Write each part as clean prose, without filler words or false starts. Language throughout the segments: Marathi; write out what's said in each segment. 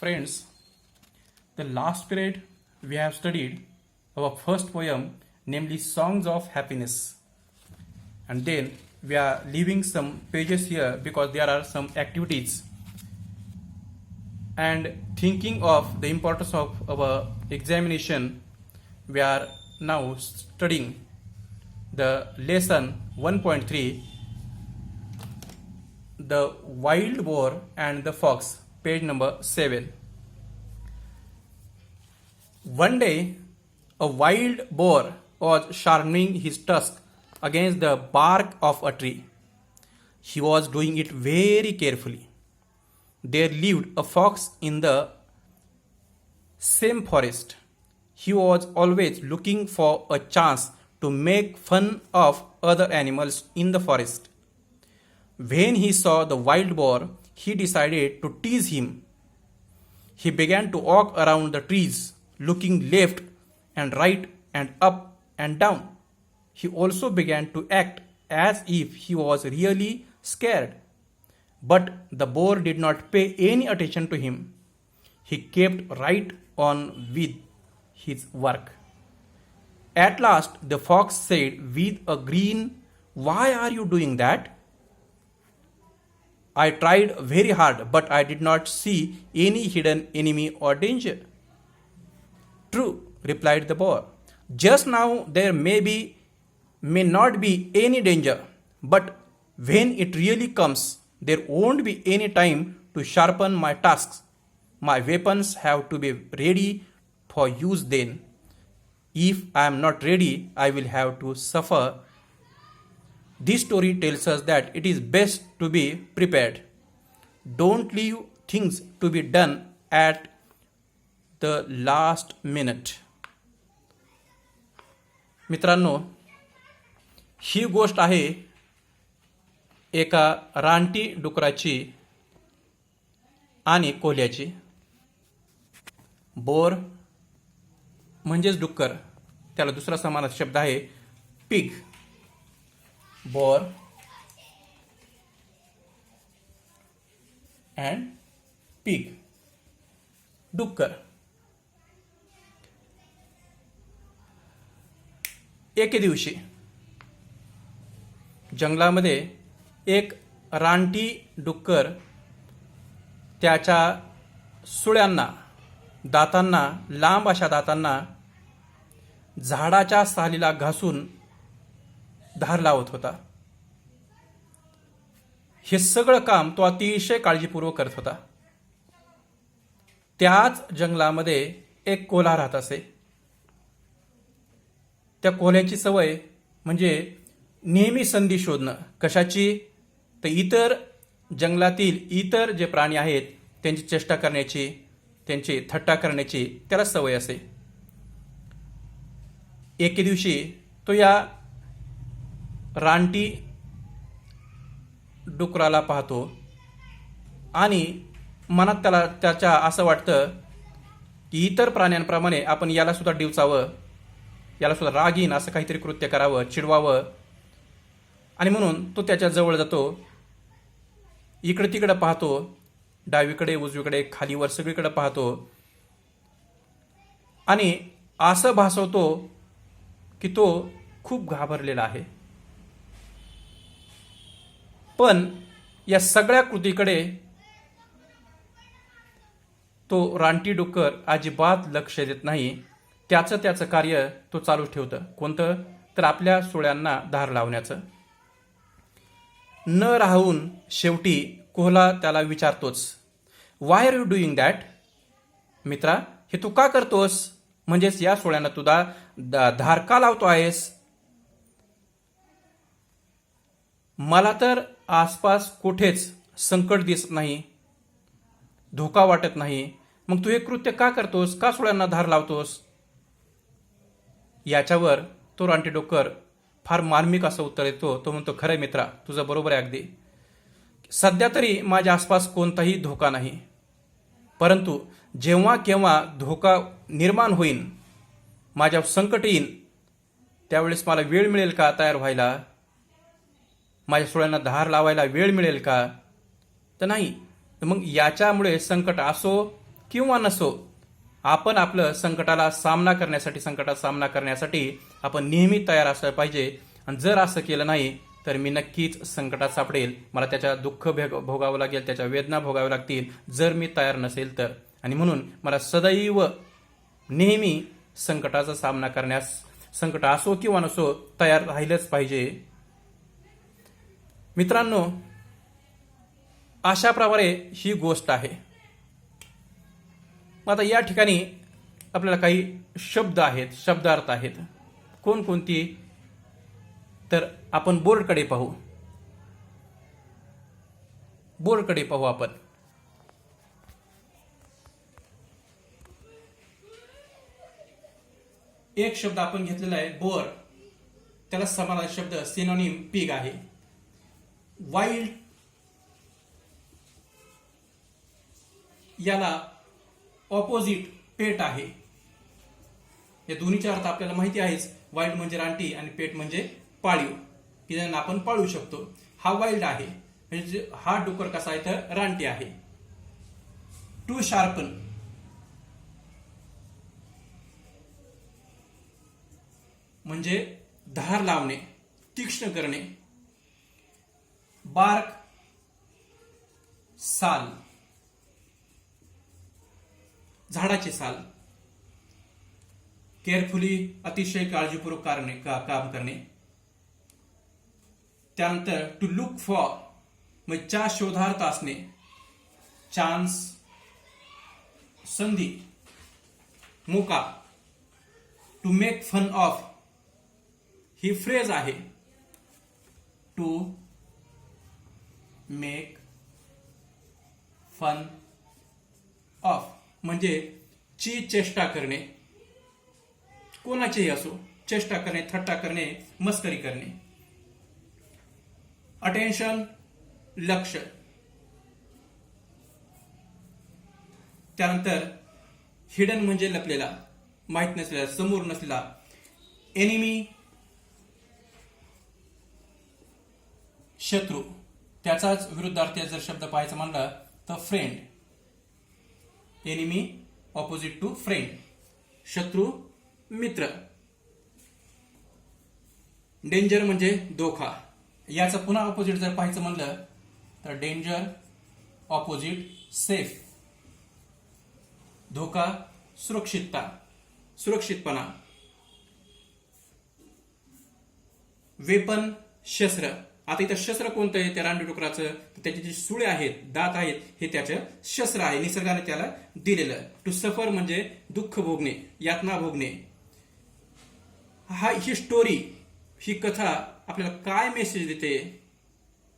Friends, the last period we have studied our first poem, namely Songs of Happiness. And then we are leaving some pages here because there are some activities. And thinking of the importance of our examination, we are now studying the lesson 1.3, the wild boar and the fox, page number 7. One day, a wild boar was sharpening his tusk against the bark of a tree. He was doing it very carefully. There lived a fox in the same forest. He was always looking for a chance to make fun of other animals in the forest. When he saw the wild boar, he decided to tease him. He began to walk around the trees, looking left and right and up and down. He also began to act as if he was really scared. But the boar did not pay any attention to him. He kept right on with his work. At last, the fox said with a grin, "Why are you doing that?" "I tried very hard, but I did not see any hidden enemy or danger." "True," replied the boar. "Just now there may not be any danger, but when it really comes, there won't be any time to sharpen my tusks. My weapons have to be ready for use then. If I am not ready, I will have to suffer." This story tells us that it is best to be prepared. Don't leave things to be done at the last minute. मित्रांनो, ही गोष्ट आहे एका रानटी डुकराची आणि कोल्ह्याची. बोर म्हणजेच डुक्कर, त्याला दुसरा समानार्थी शब्द आहे पिग. बोर अँड पिग, डुक्कर. एके दिवशी जंगलामध्ये एक रानटी डुक्कर त्याच्या सुळ्यांना, दातांना, लांब अशा दातांना झाडाच्या सालीला घासून धार लावत होता. हे सगळं काम तो अतिशय काळजीपूर्वक करत होता. त्याच जंगलामध्ये एक कोल्हा राहत असे. त्या कोल्ह्याची सवय म्हणजे नेहमी संधी शोधणं. कशाची? तर इतर जंगलातील इतर जे प्राणी आहेत त्यांची चेष्टा करण्याची, त्यांची थट्टा करण्याची त्याला सवय असे. एके दिवशी तो या रानटी डुकराला पाहतो आणि मनात त्याच्या असं वाटतं की इतर प्राण्यांप्रमाणे आपण याला सुद्धा डिवचावं, याला सुद्धा राग येईन असं काहीतरी कृत्य करावं, चिडवावं. आणि म्हणून तो त्याच्या जवळ जातो. इकडे तिकडे पाहतो, डावीकडे उजवीकडे खालीवर सगळीकडे पाहतो आणि असं भासवतो की तो खूप घाबरलेला आहे. पण या सगळ्या कृतीकडे तो रानटी डुक्कर अजिबात लक्ष देत नाही. त्याचं कार्य तो चालू ठेवतं. कोणतं? तर आपल्या सुळ्यांना धार लावण्याचं. न राहून शेवटी कोल्हा त्याला विचारतोच, "why are you doing that?" मित्रा, हे तू का करतोस? म्हणजेच या सुळ्यांना तुझा धार का लावतो आहेस? मला तर आसपास कुठेच संकट दिसत नाही, धोका वाटत नाही. मग तू हे कृत्य का करतोस? का सुळ्यांना धार लावतोस? याच्यावर तो रानटी डुक्कर फार मार्मिक असं उत्तर देतो. तो म्हणतो, "खरं मित्रा, तुझं बरोबर आहे अगदी. सध्या तरी माझ्या आसपास कोणताही धोका नाही, परंतु जेव्हा केव्हा धोका निर्माण होईल, माझ्यावर संकट येईल, त्यावेळेस मला वेळ मिळेल का तयार व्हायला? माझ्या सुळ्यांना धार लावायला वेळ मिळेल का? तर नाही. मग याच्यामुळे संकट असो किंवा नसो, आपण आपलं संकटाचा सामना करण्यासाठी आपण नेहमी तयार असलं पाहिजे. आणि जर असं केलं नाही तर मी नक्कीच संकटात सापडेल, मला त्याच्या दुःख भोगावं लागेल, त्याच्या वेदना भोगाव्या लागतील जर मी तयार नसेल तर. आणि म्हणून मला सदैव नेहमी संकटाचा सामना करण्यास, संकट असो किंवा नसो, तयार राहिलंच पाहिजे. मित्रांनो, अशा प्रकारे ही गोष्ट आहे. आता या ठिकाणी आपल्याला काही शब्द आहेत, शब्दार्थ आहेत. कोणकोणती? तर आपण बोर्डकडे पाहू. आपण. एक शब्द आपण घेतलेला आहे बोर, त्याला समानार्थी शब्द सिनोनिम पिग आहे. वाईल्ड याला ऑपोजिट पेट आहे. या दोन्हीचा अर्थ आपल्याला माहिती आहेच. वाईल्ड म्हणजे रानटी आणि पेट म्हणजे पाळीव, की ज्यांना आपण पाळू शकतो. हा वाईल्ड आहे, म्हणजे हा डुक्कर कसा आहे तर रानटी आहे. टू शार्पन म्हणजे धार लावणे, तीक्ष्ण करणे. बार्क साल, झाडाची साल. केअरफुली अतिशय काळजीपूर्वक काम करणे. त्यानंतर टू लुक फॉर म्हणजे च्या शोधार्थ असणे. चान्स संधी, मोका. टू मेक फन ऑफ ही फ्रेज आहे. टू मेक फन ऑफ म्हणजे ची चेष्टा करणे, कोणाचेही असो, चेष्टा करणे, थट्टा करणे, मस्करी करणे. अटेन्शन लक्ष. त्यानंतर हिडन म्हणजे लपलेला, माहित नसलेला, समोर नसलेला. एनिमी शत्रू, त्याचाच विरुद्धार्थी जर शब्द पाहायचा म्हणला तर friend. Enemy opposite to friend, शत्रू मित्र. डेंजर म्हणजे धोका, याचं पुन्हा ऑपोजिट जर पाहायचं म्हणलं तर डेंजर ऑपोजिट सेफ. धोका सुरक्षितपणा. वेपन शस्त्र. आता इथं शस्त्र कोणतं आहे त्या रानटी डुकराचं? त्याची जी सुळे आहेत, दात आहेत, हे त्याचं शस्त्र आहे, निसर्गाने त्याला दिलेलं. टू सफर म्हणजे दुःख भोगणे, यातना भोगणे. ही स्टोरी, ही कथा आपल्याला काय मेसेज देते,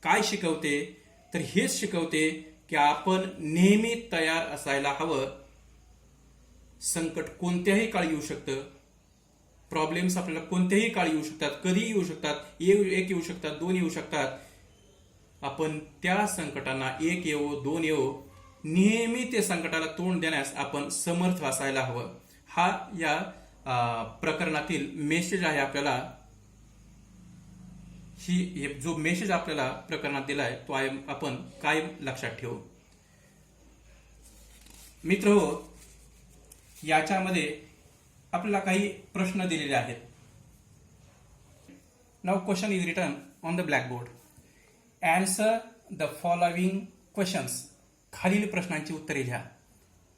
काय शिकवते? तर हेच शिकवते की आपण नेहमी तयार असायला हवं. संकट कोणत्याही काळी येऊ शकतं, प्रॉब्लेम्स आपल्याला कोणत्याही काळी येऊ शकतात, कधीही येऊ शकतात. एक येऊ शकतात, दोन येऊ शकतात. आपण त्या संकटांना एक येवो, दोन येवो, नेहमी ते संकटाला तोंड देण्यास आपण समर्थ असायला हवं. हा या प्रकरणातील मेसेज आहे आपल्याला. ही जो मेसेज आपल्याला प्रकरणात दिलाय तो आपण कायम लक्षात ठेवू. मित्र हो, याच्यामध्ये आपल्याला काही प्रश्न दिलेले आहेत. Now question is written on the blackboard. Answer the following questions. खालील प्रश्नांची उत्तरे लिहा.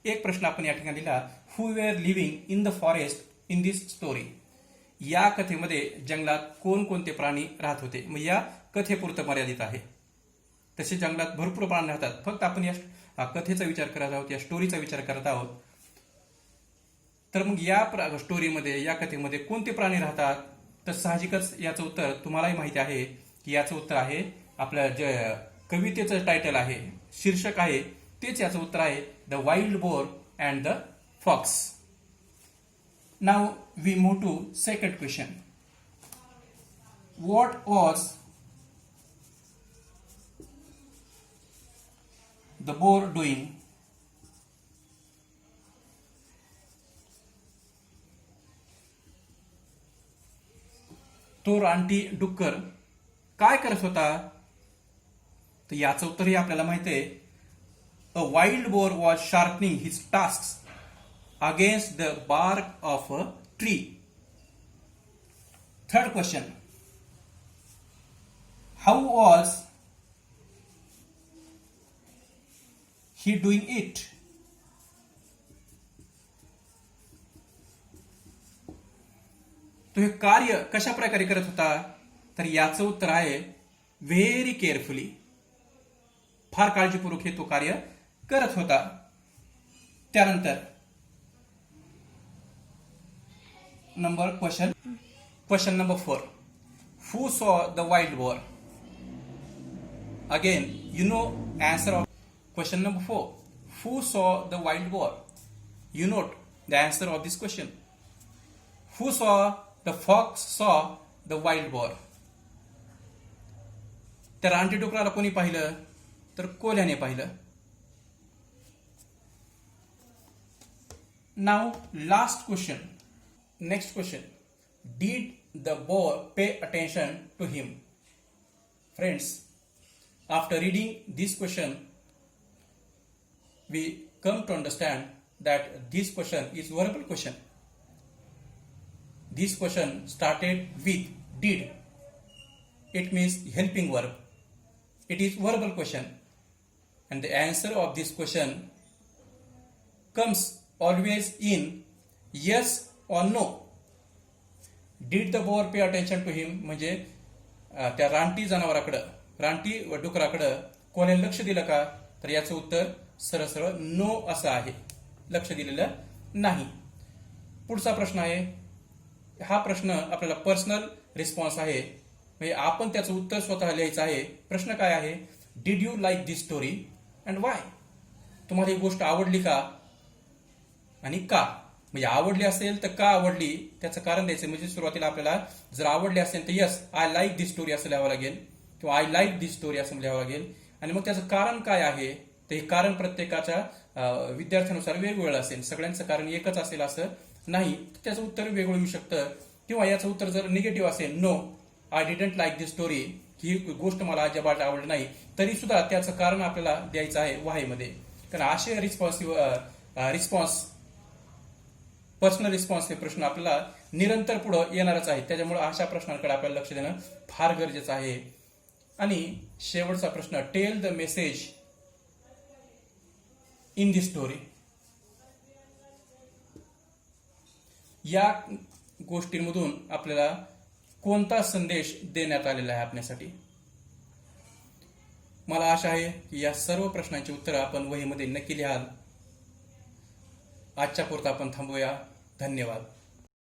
एक प्रश्न आपण या ठिकाणी लिहिला, हु wear living in the forest in this story. या कथेमध्ये जंगलात कोणकोणते प्राणी राहत होते? मग या कथेपुरतं मर्यादित आहे. तसे जंगलात भरपूर प्राणी राहतात, फक्त आपण या कथेचा विचार करत आहोत, या स्टोरीचा विचार करत आहोत. तर मग या स्टोरीमध्ये, या कथेमध्ये कोणते प्राणी राहतात? तर साहजिकच याचं उत्तर तुम्हालाही माहिती आहे की याचं उत्तर आहे, आपल्या जे कवितेचं टायटल आहे, शीर्षक आहे, तेच याचं उत्तर आहे, the wild boar and the fox. Now we move to second question. What was the boar doing? तो रानटी डुक्कर काय करत होता? तर याचं उत्तरही आपल्याला माहिती आहे, A wild boar was sharpening his tusks against the bark of a tree. Third question. How was he doing it? तो हे कार्य कशा प्रकारे करत होता? तर याचं उत्तर आहे व्हेरी केअरफुली. फार काळजीपूर्वक हे तो कार्य करत होता. त्यानंतर question number 4. Who saw the wild boar? Again, you know answer of question number 4. Who saw the wild boar? You note the answer of this question. Who saw the fox saw the wild boar? त्या रानटी डुकराला कोणी पाहिलं? तर कोल्ह्याने पाहिलं. Now last question. Next question. Did the boar pay attention to him? Friends, after reading this question, we come to understand that this question is verbal question. This question started with did. It means helping verb. It is verbal question. And the answer of this question comes always in yes or no. Did the boar pay attention to him? म्हणजे त्या रानटी जनावराकडं, रानटी डुकराकडं कोणाने लक्ष दिलं का? तर याचं उत्तर सरळ सरळ नो असं आहे. लक्ष दिलेलं नाही. पुढचा प्रश्न आहे. हा प्रश्न आपल्याला पर्सनल रिस्पॉन्स आहे. म्हणजे आपण त्याचं उत्तर स्वतः लिहायचं आहे. प्रश्न काय आहे? Did you like this story and Y? तुम्हाला ही गोष्ट आवडली का आणि का? म्हणजे आवडली असेल तर का आवडली त्याचं कारण द्यायचं. म्हणजे सुरुवातीला आपल्याला जर आवडली असेल तर yes I like this story असं लिहावं लागेल किंवा आय लाईक दिस स्टोरी असं लिहावं लागेल. आणि मग त्याचं कारण काय आहे तर हे कारण प्रत्येकाच्या विद्यार्थ्यानुसार वेगवेगळं असेल. सगळ्यांचं कारण एकच असेल असं नाही. त्याचं उत्तर वेगळं येऊ शकतं. किंवा याचं उत्तर जर निगेटिव्ह असेल no I didn't like this story, ही गोष्ट मला अजिबात आवडली नाही, तरी सुद्धा त्याचं कारण आपल्याला द्यायचं आहे वाय मध्ये. कारण असे रिस्पॉन्स पर्सनल रिस्पॉन्स हे प्रश्न आपल्याला निरंतर पुढे येणारच आहे. त्याच्यामुळे अशा प्रश्नांकडे आपल्याला लक्ष देणं फार गरजेचं आहे. आणि शेवटचा प्रश्न tell the message in the story. या गोष्टींमधून आपल्याला कोणता संदेश देण्यात आलेला आहे आपल्यासाठी? मला आशा आहे की या सर्व प्रश्नांची उत्तरं आपण वहीमध्ये नक्की लिहाल. आजच्या पुरता आपण थांबूया. धन्यवाद.